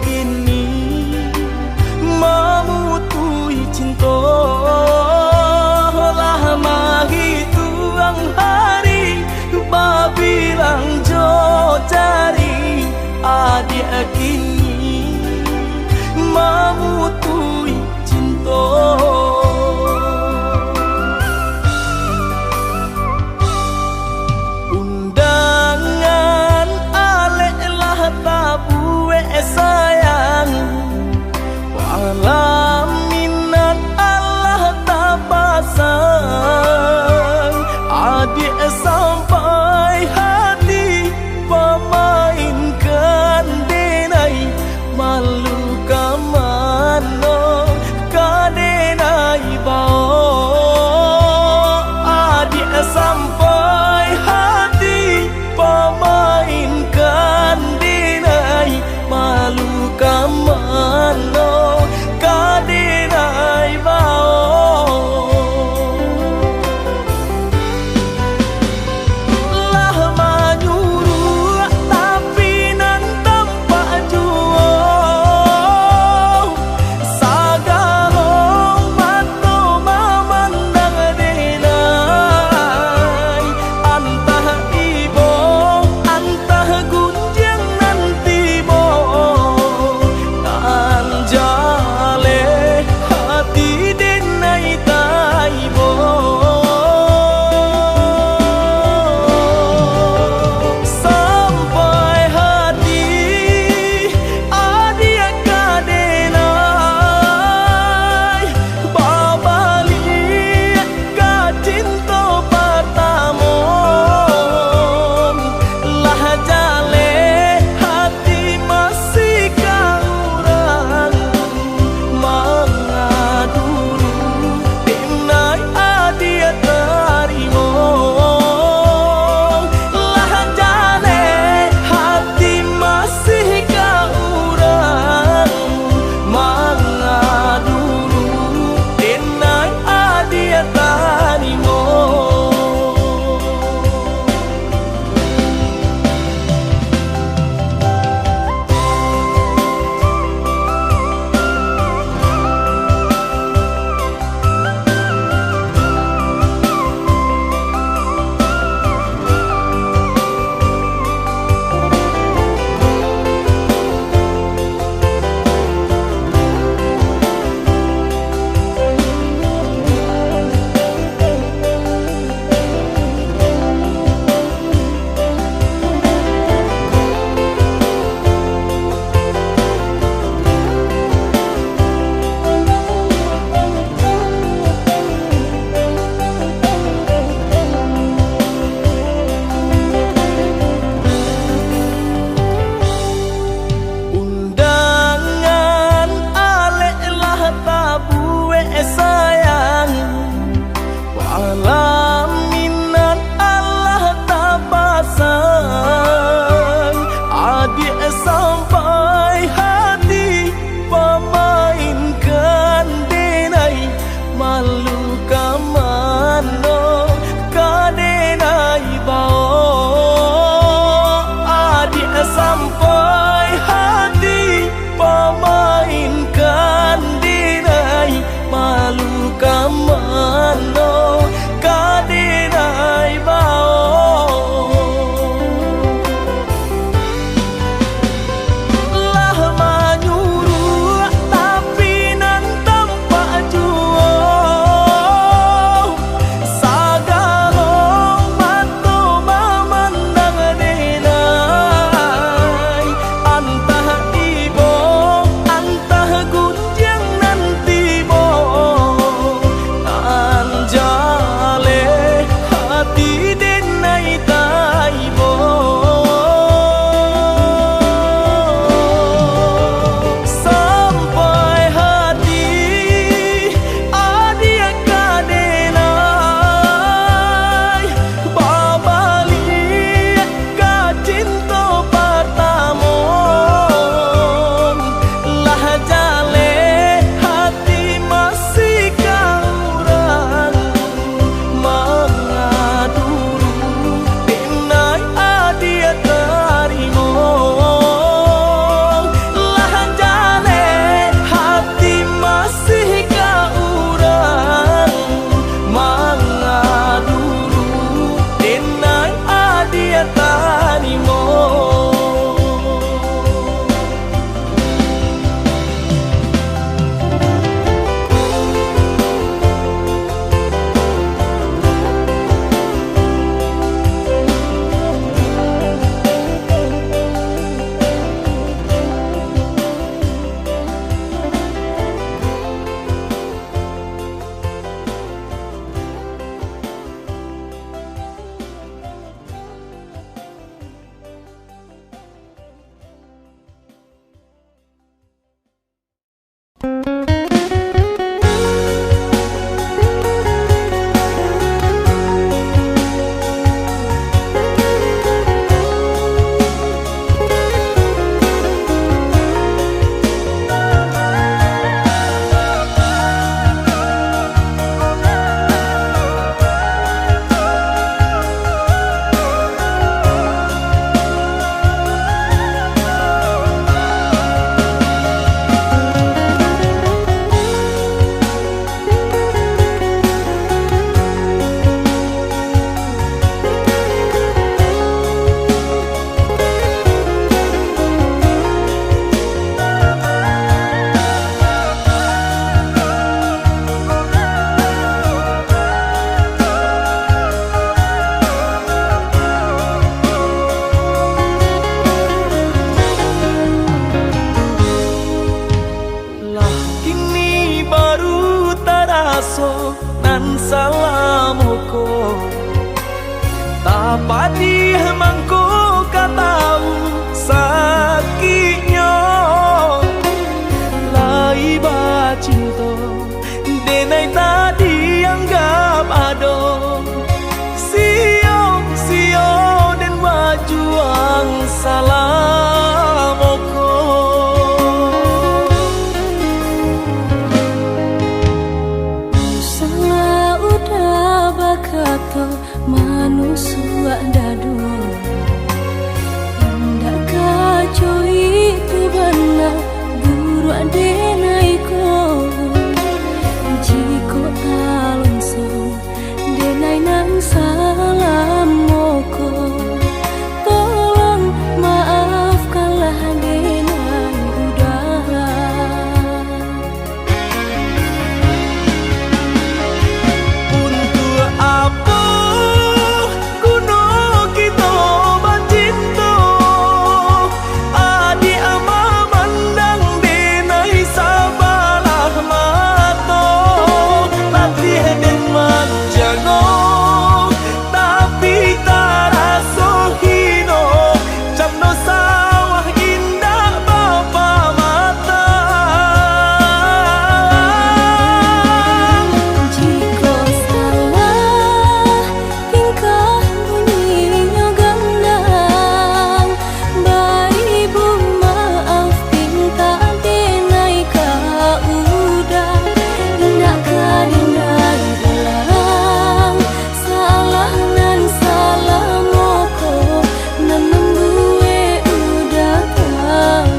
kini memutui cinta lama hituang hari babilang jo cari adik kini memutui cinta. Undangan aleklah tabue sayang walaminan Allah tak pasang adik sampai hati pemainkan dena salamoko tapadi mangko katau sakitnya lai ba cinta denai tadi anggap ado sio dan majuang salamoko salah udah bakato manusia dadu indah kacau itu benar buru adenaiko jiko talonsong denai nang salam moko tolong maafkanlah denai udara untuk apa kuno kita bercinta adik ama mandang denai sabalah mata latih dan manjango tapi taraso hino jamno sawah indah bapa mata jika salah tingkah bunyinya gandang baibu maaf pinta denai ka udah nak kadinai dalam salah nan salah moko nan membuwe udah tahu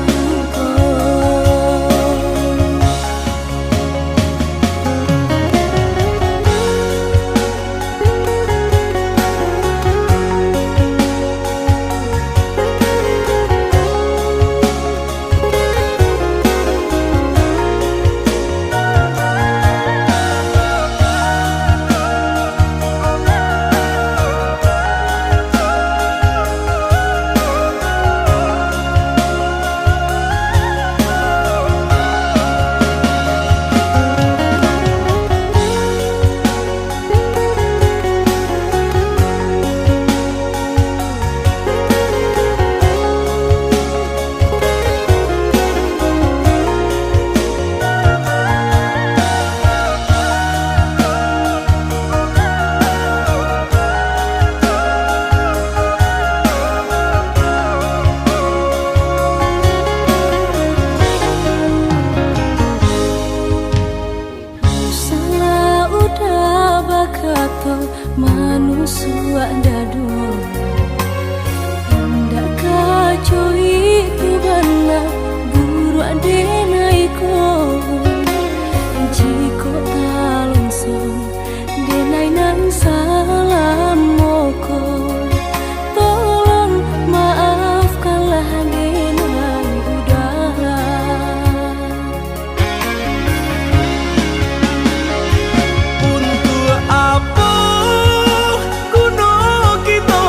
salah udah bakato manusia dadu indah kacau itu benar buru adenaiko jiko talonsong denai nang salam moko tolong maafkanlah denai udara untuk apa kuno kita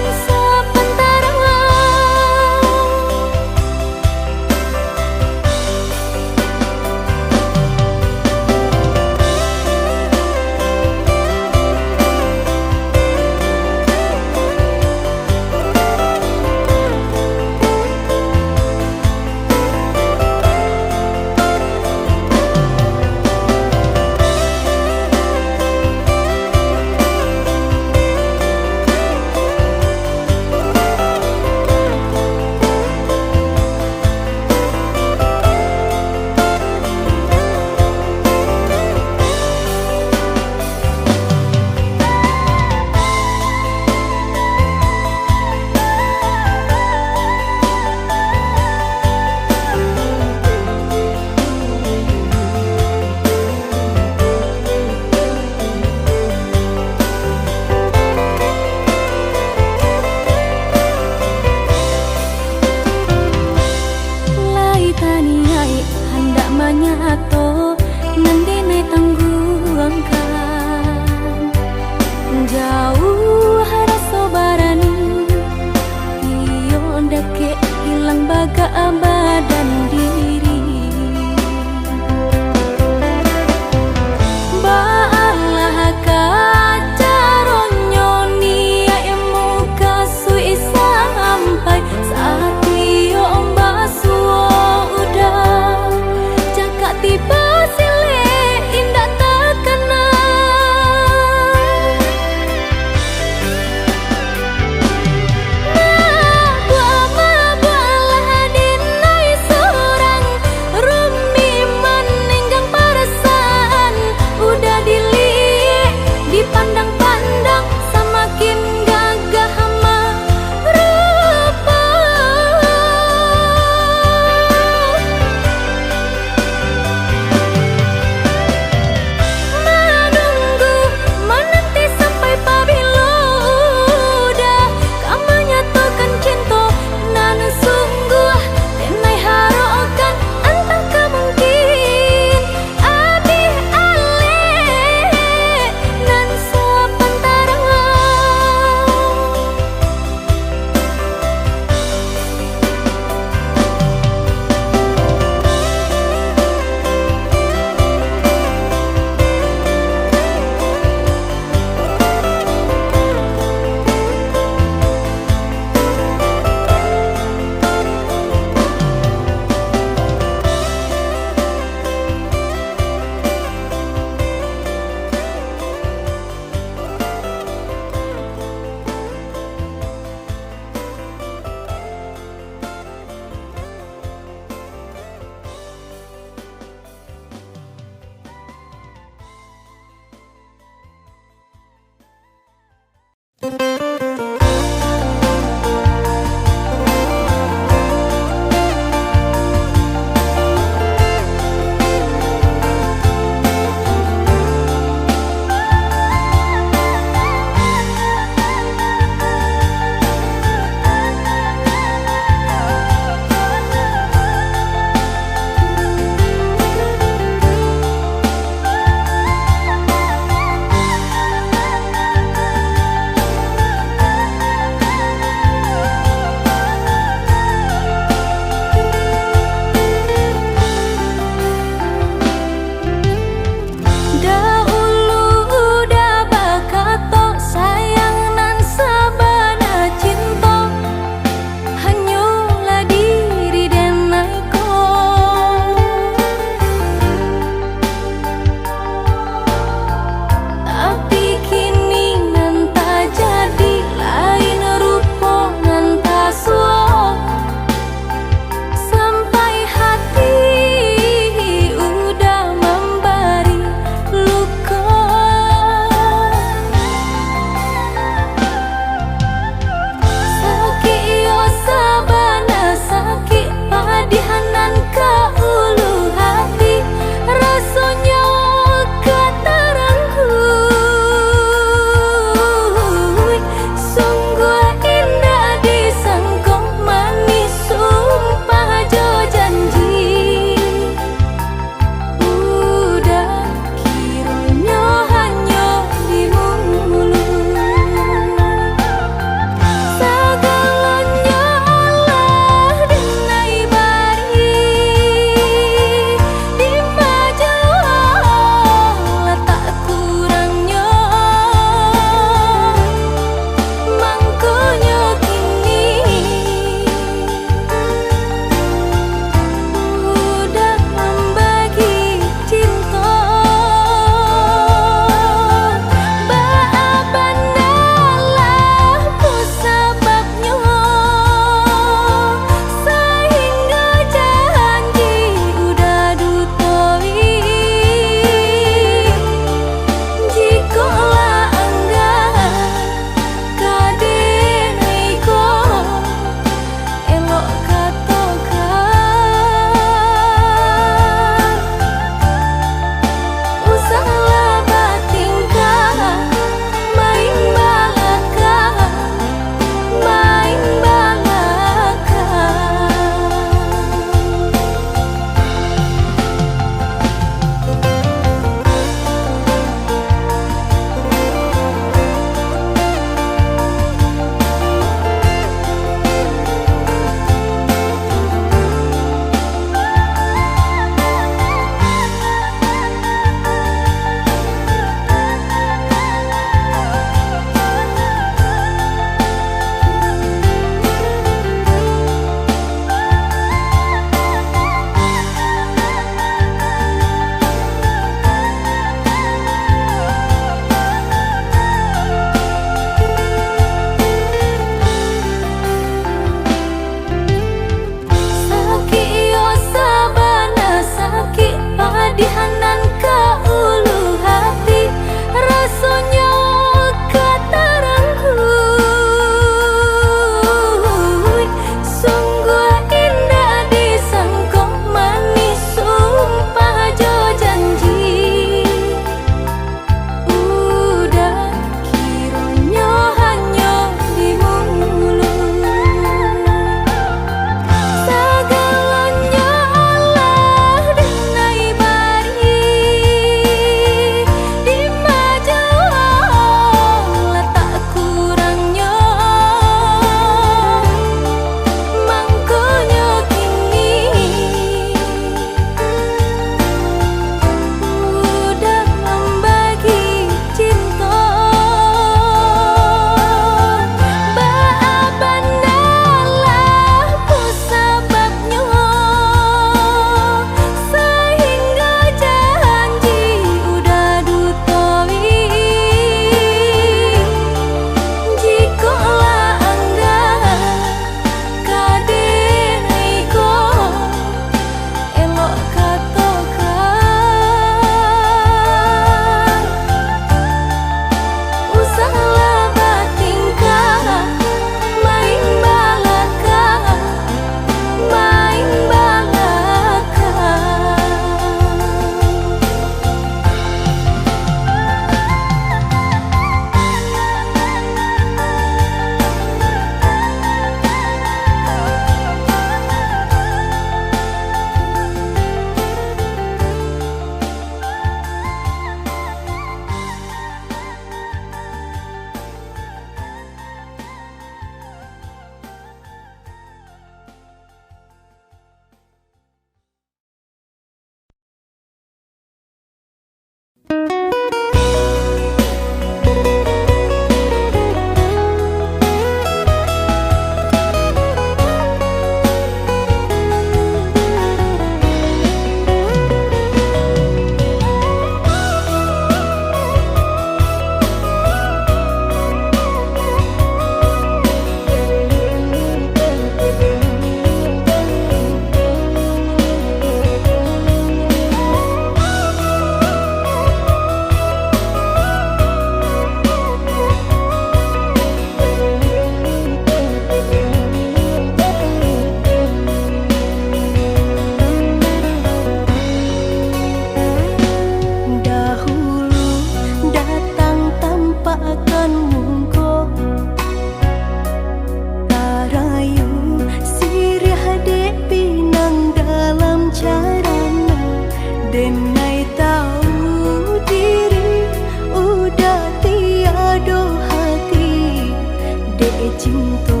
cinta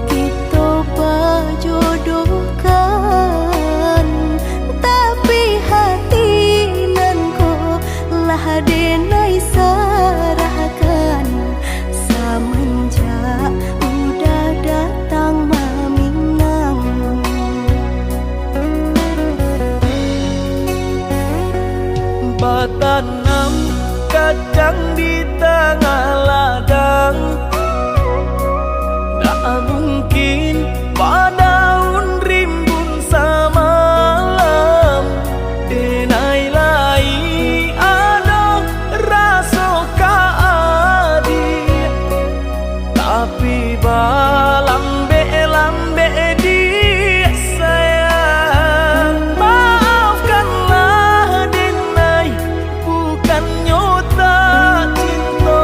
kita berjodohkan, tapi hati nan ko lah denai sarahkan semenjak udah datang Maminang. Batanam kacang di tengah ladang, tak mungkin padaun rimbun samalam. Denai lai ada rasa kaadi, tapi lambe di sayang. Maafkanlah denai, bukan nyota cinta,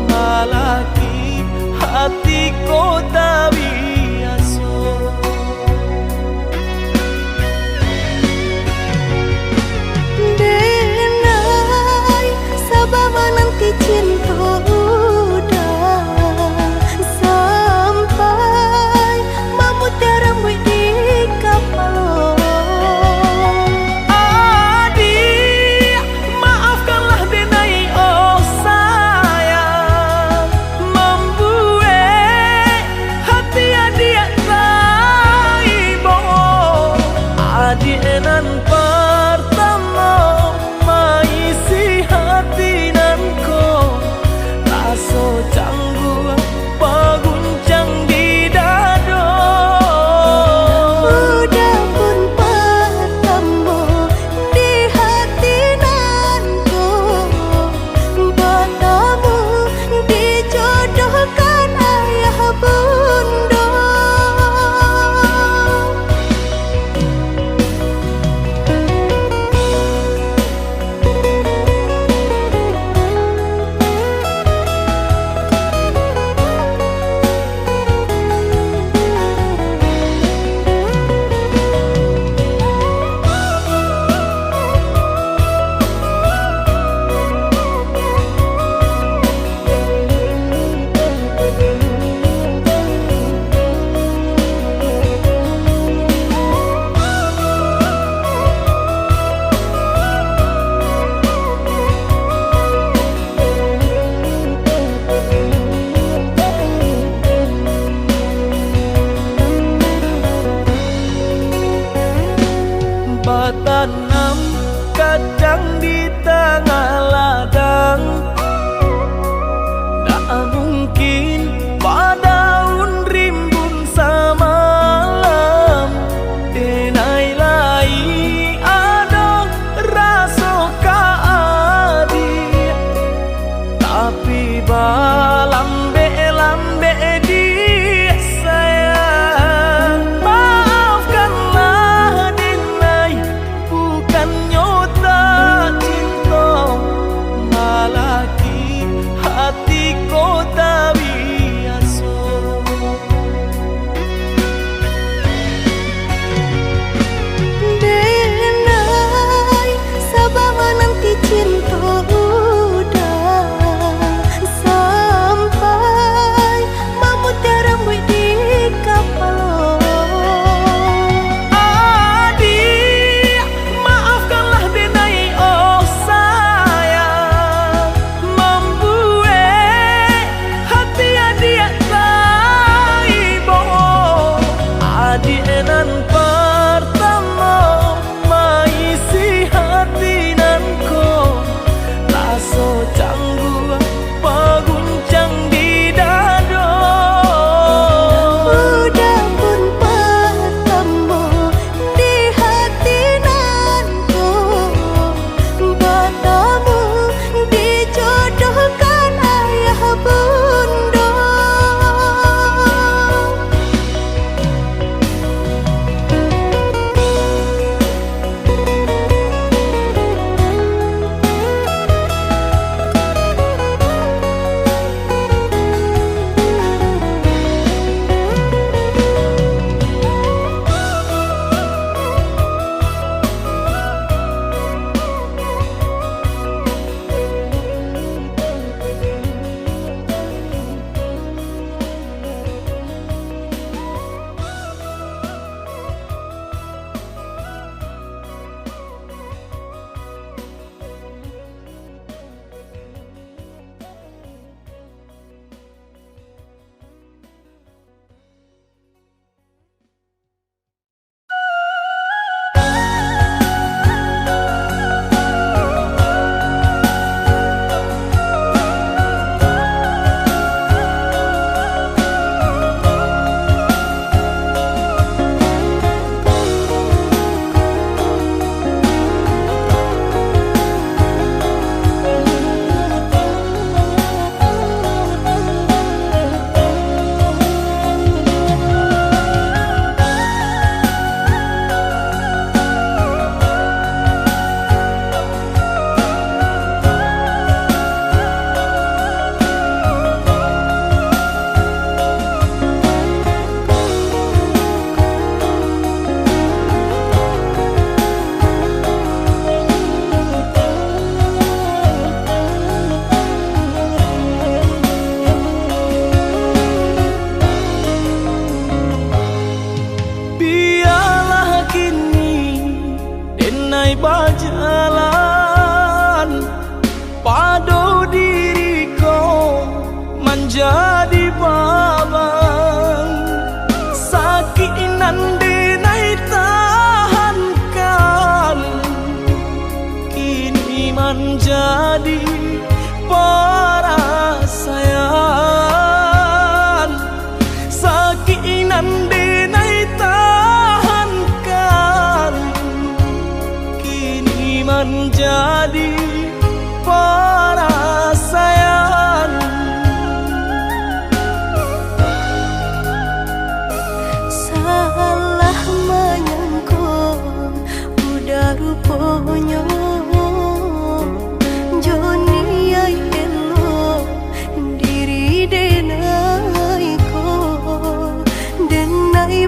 malaki hati ko tak biasa. Denai sabab nanti cinta udah sampai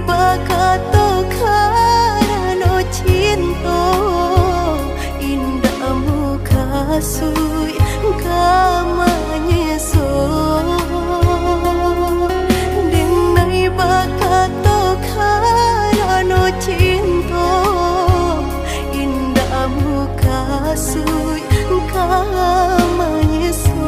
bakato karano cinta indah muka sui kamanyeso denai bakato karano cinta indah muka sui kamanyeso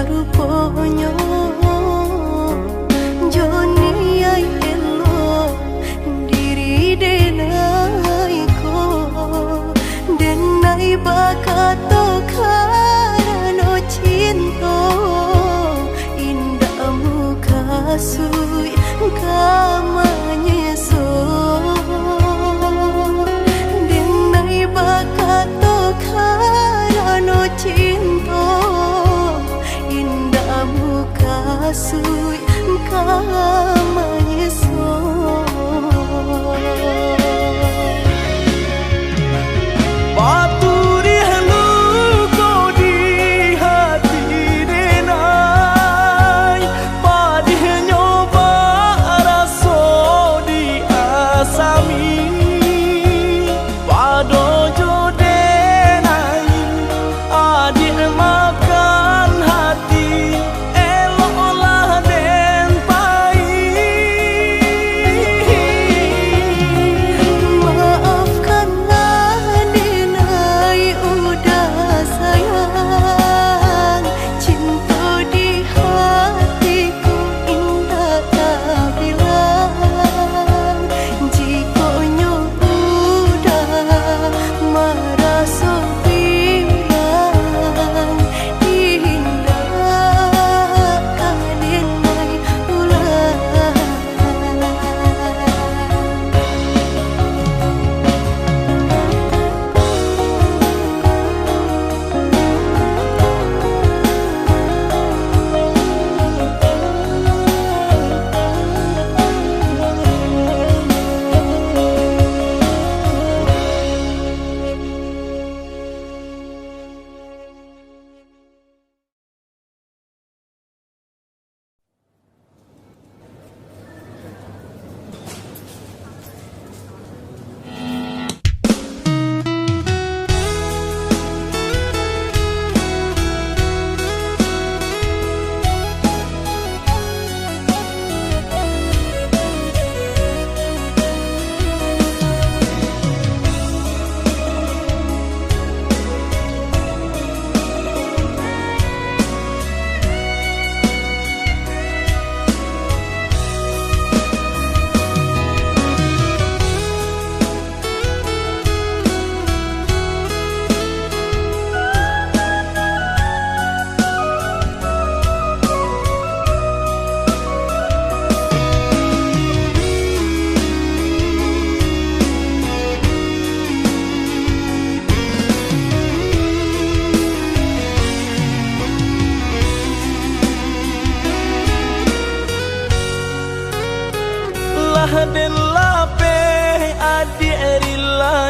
ruponyo joni ai elo diri denai ko denai bakato karano cinta indah muka sui kamanyeso denai bakato karano cinta sui kamanyeso Paturi halu ko di hati denai Padih nyoba raso di asami Pado jo denai adik makan hati Elok olah den pai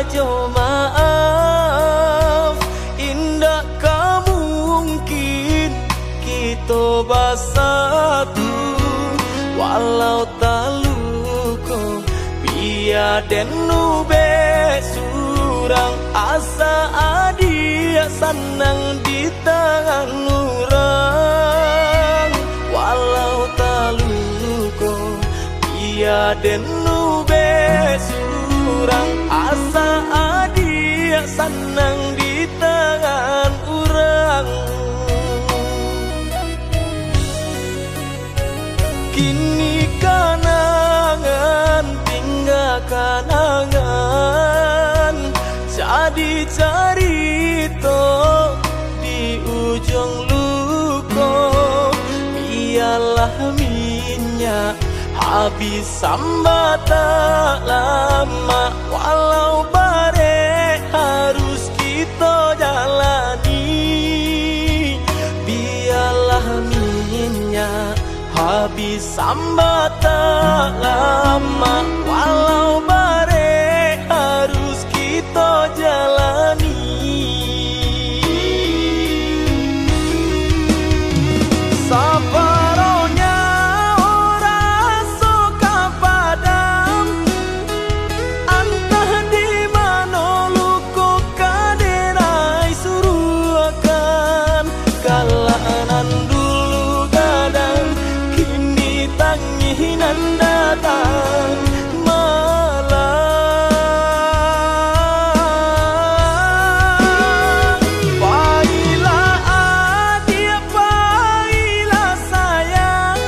ajo maaf, indah kamu mungkin kita bersatu. Walau taluko biaden nube surang, asa adia senang di tangan orang. Walau taluko biaden nube surang, asa adia senang di tangan orang. Kini kanangan tinggal kanangan, jadi cerita di ujung luko. Biarlah minyak habis sambat tak lama, walau bare harus kita jalani. Biarlah minyak habis sambat tak lama, walau bare harus kita jalani. Sabaronya orang suka padam, entah di mana luku kaderai suruh akan. Kalanan dulu gadang, kini tanginan datang malam. Baiklah adik, baiklah sayang,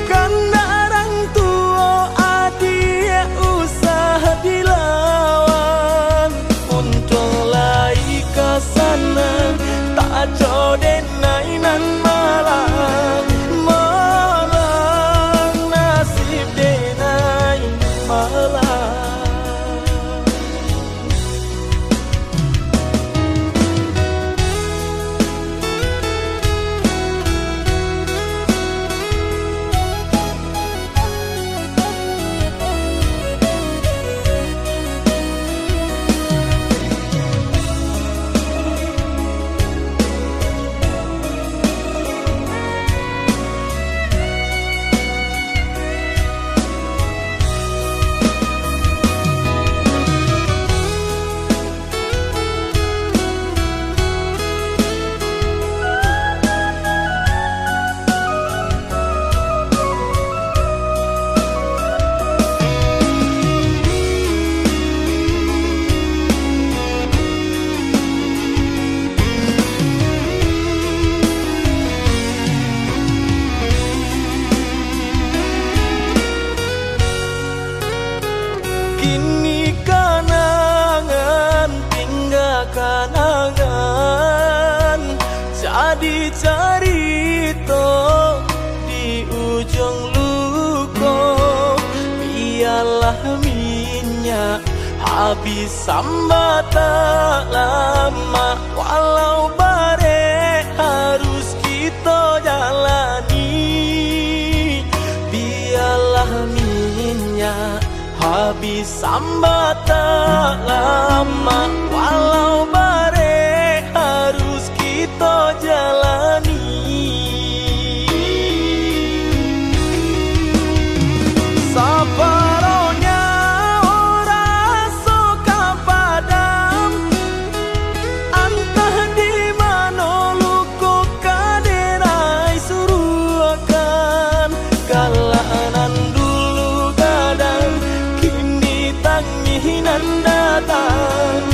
kan orang tua adik usah dilawan. Untuk lai kesana tak jodoh nainan malang. Kini kanangan tinggal kanangan, jadi cerita di ujung luko. Biarlah minyak habis sambat tak lama, walau bare harus kita jalani. Biarlah minyak habis sambat tak lama, walau bare harus kita jalani. Sabaronya orang suka padam, entah di mana luku kaderai suruh akan. Kalanan dulu gadang, kini tanginan datang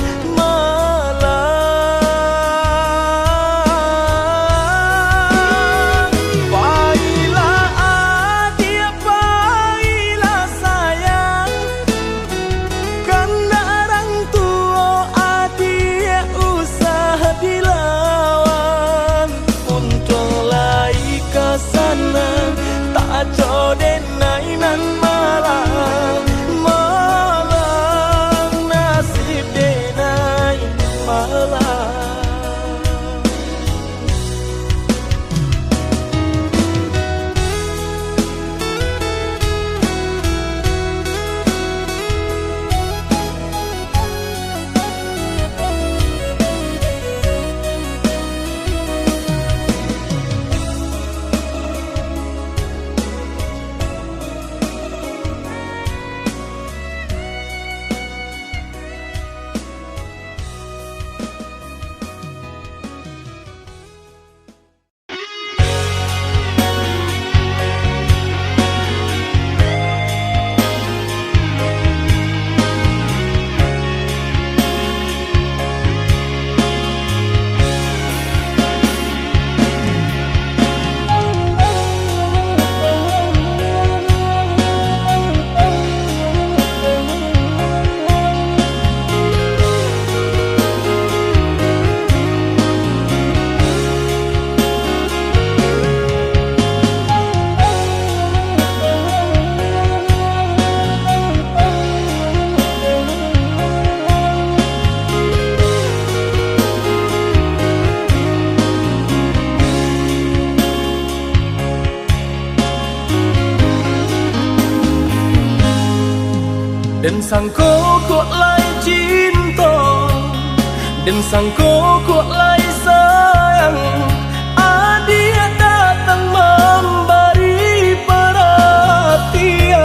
Dan sangko kok lai cinta, dan sangko kok lai sayang. Dia datang memberi perhatian,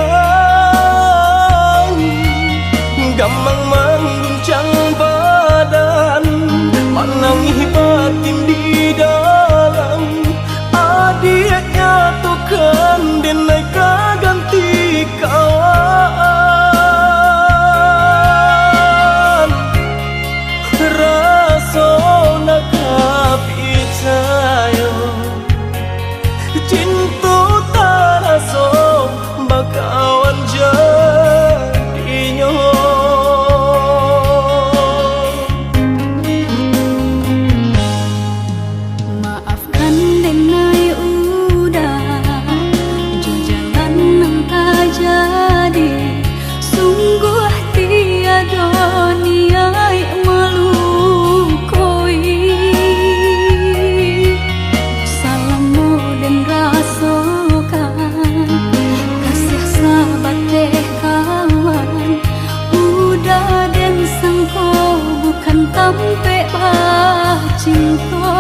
gampang mengguncang badan, menangis batin di dalam. Dia nyatukan dan naik ganti kawan. Rasa nak percaya cinta tak rasa bakawan jadinya. Maafkan denai udah jo jalan nang tak jadi. Sungguh tiada niat melukoi. Salamu dan rasakan kasih sahabat teh kawan. Udah dan sangko bukan tampe bah cinta.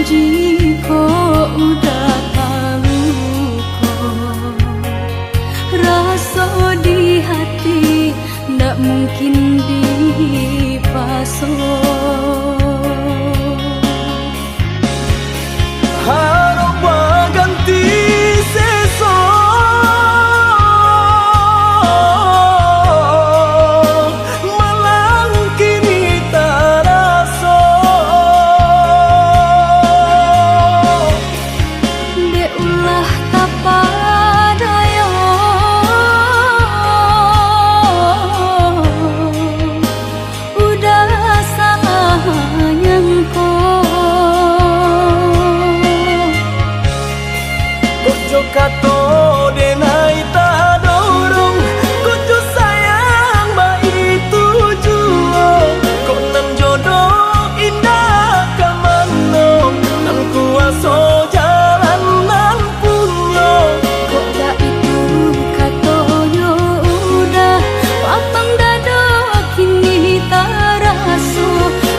Jika udah tahu kok rasa di hati ndak mungkin dipasok. Harap ganti sesok, malang kini tak rasa. Dek ulah tapadaya, udah sayang Kojo kato denai tak dorong, kojo sayang ba itu jua. Kok nan jodoh indah kamano, nan kuaso jalan nan punyo. kok dah itu katonyo udah papang dado kini tak raso.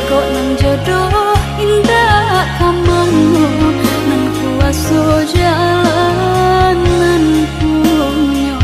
Kok nang jodoh indah kamano, nan kuaso jalan nan punyo.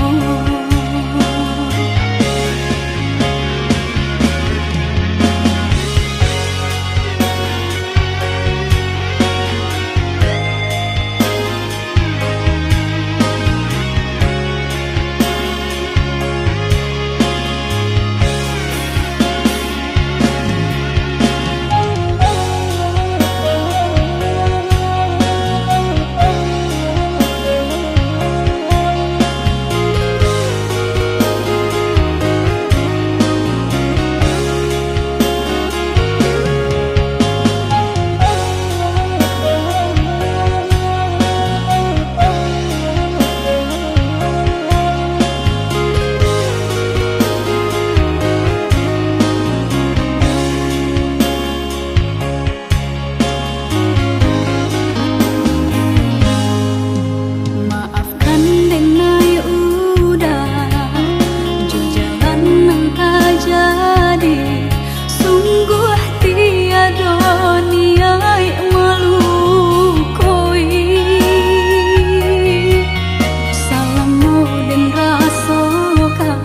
Maafkan denai udah jo jalan nang tak jadi. Sungguh tiada niat melukoi. Salamu dan rasakan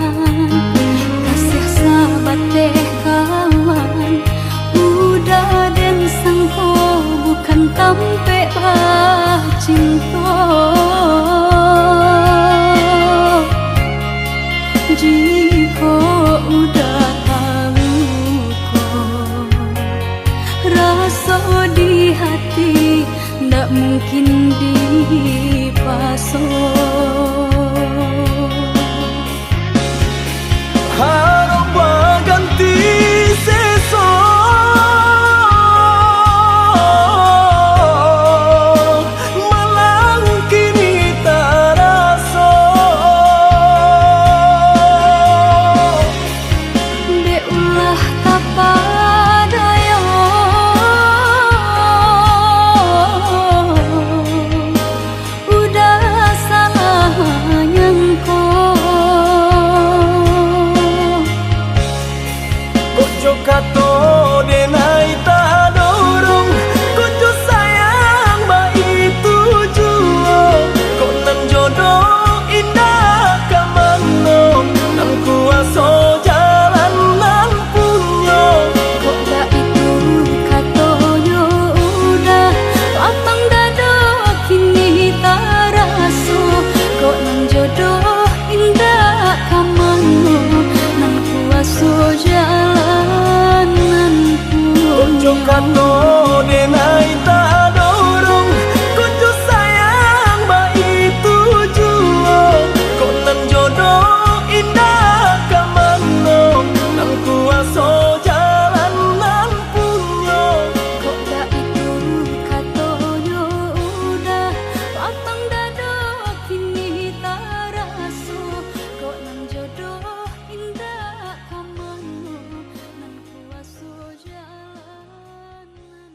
kasih sahabat teh kawan. Udah dan sangko bukan tampe bah cinta. Jika udah tahu kok rasa di hati ndak mungkin dipasok. Harap ganti sesok, malang kini tak rasa. Dek ulah tapadaya, udah salah Ojo kato denai tak dorong, kojo sayang ba itu juo. Kok nan jodoh indah kamano, nan kuaso jalan nan punyo. Kok gak itu katonyo udah lapang dado kini tak raso. Kok nan jodoh indah kamano, nan kuaso jalan nan Ojo kato denai tak dorong, kojo sayang ba itu juo. Kok nan jodoh indah kamano, nan kuaso jalan nan punyo. Kok gak itu katonyo udah lapang dado kini tak raso. Kok nan jodoh indah kamano, nan kuaso jalan nan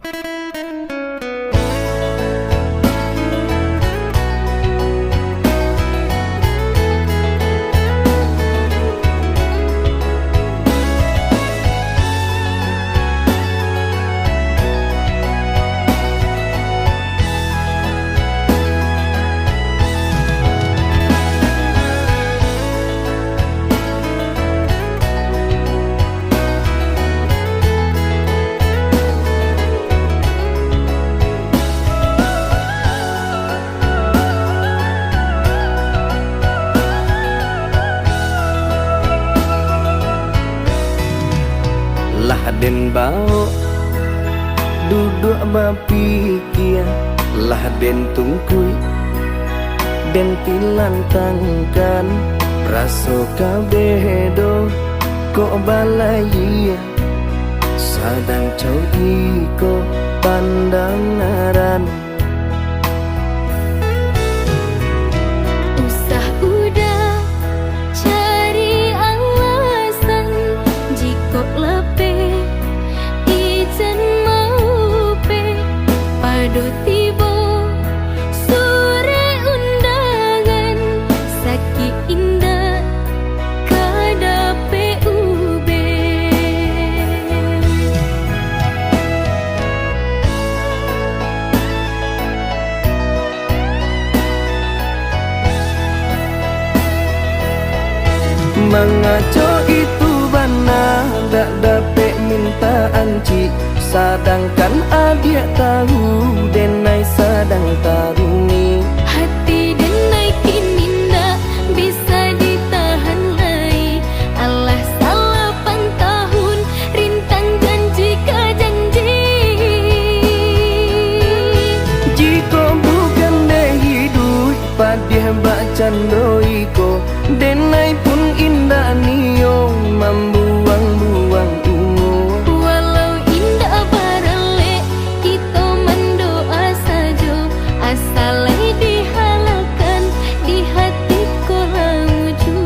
Lah den bau duduk berpikir, lah den tungkui den tilantangkan raso kabedo kok balai sadang cau iko pandangaran. Usah udah cari alasan jika lebih ijen mau pe padu tiba sore undangan sakit indah kadape ube. Mengaco itu bana dak dapat minta anci, sedangkan adik tahu denai sedang taruni. Hati dan naikin indah bisa ditahan lagi. Allah salah 8 tahun rintang janji ke janji. Jika bukan deh hidup padih bacan doiko, denai pun indah niyo membuang-buang umur. Walau indah barale kita mendoa saja, asalai dihalalkan di hati kolam wujud.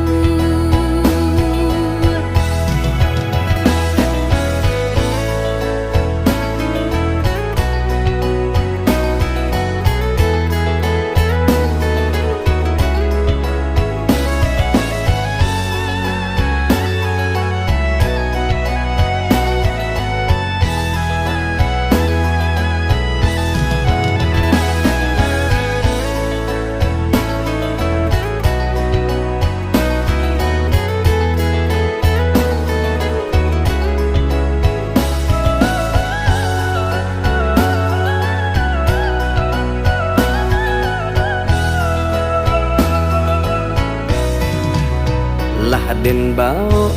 Lah den bau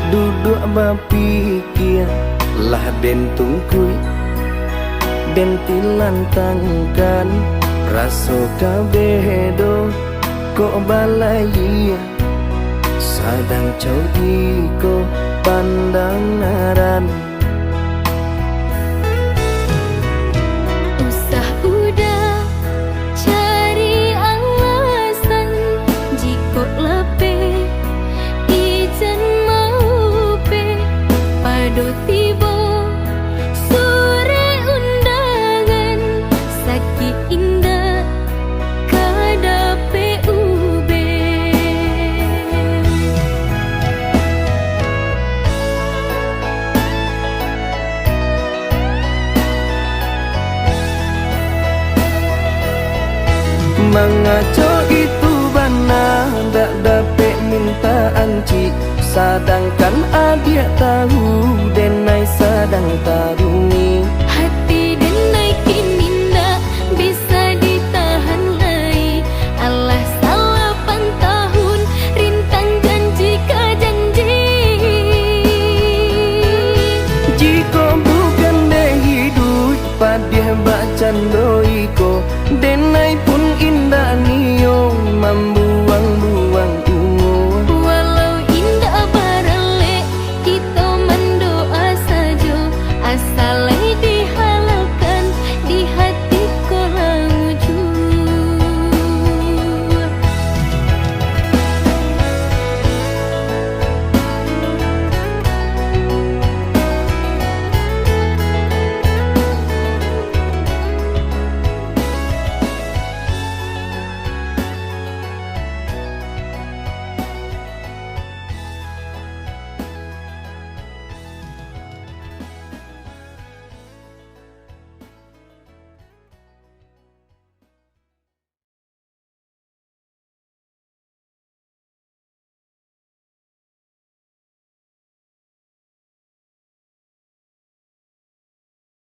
duduk berpikir, lah den tungkui den tilantangkan raso kabedo kok balai sadang cau iko pandangaran. Usah udah cari alasan jika lebih ijen mau pe padu tiba sore undangan sakit indah kadape ube. Mengaco itu bana dak dapat minta anci, sedangkan adik tahu